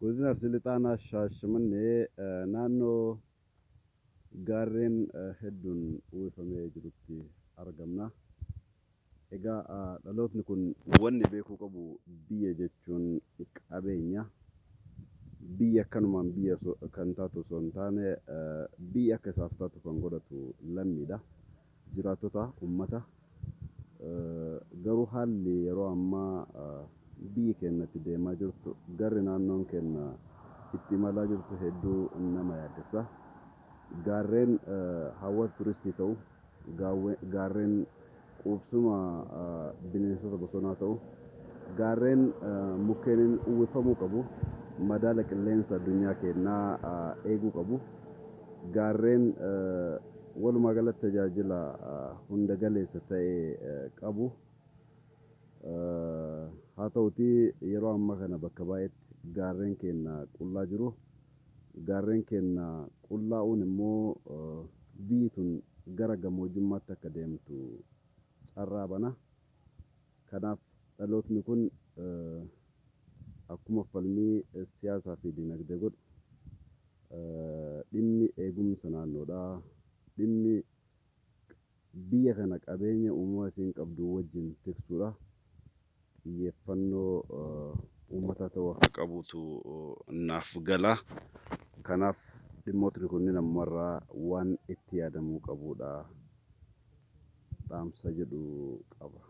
Godina Arsii Lixaanaa Shaashamannee naannoo gaarreen hedduun uwwifamee jirutti argamna. Egaa dhalootni kun wanni beekuu qabu biyya jechuun qabeenya. Biyya akkanumaan biyya kan taatu osoo hin taane biyya akka isaaf taatu kan godhatu lammiidha. Jiraattota uummata. Garuu haalli yeroo ammaa biyyi keenya itti deemaa jirtu garri naannoon keenya itti imalaa jirtu hedduu nama yaaddessa. Gaarreen hawwata turistii ta'u, gaarreen quubsuma bineensota bosonaa ta'u, gaarreen mukkeeniin uwwifamuu qabu, madaala qilleensa addunyaa keenyaa eeguu qabu. Gaarreen walumaa galatti tajaajila hunda galeessa ta'e qabu. Haa ta'utii yeroo ammaa kana bakka baay'eetti gaarreen keenya qullaa jiru. Gaarreen keenya qullaa'uun immoo biyyi tun gara gammoojjummaatti akka deemtu carraa bana. Kanaaf dhalootni kun akkuma falmii siyaasaa fi dinagdee godhu dhimmi eegumsa naannoodhaa, dhimmi biyya kana qabeenya uumamaa isiin qabdu wajjin tiksuudha. Xiyyeeffannoo uummataa ta'uu akka qabutu naaf gala. Kanaaf dhimmootni kunniin ammarraa waan itti yaadamuu qabudha. Dhaamsa jedhu qaba.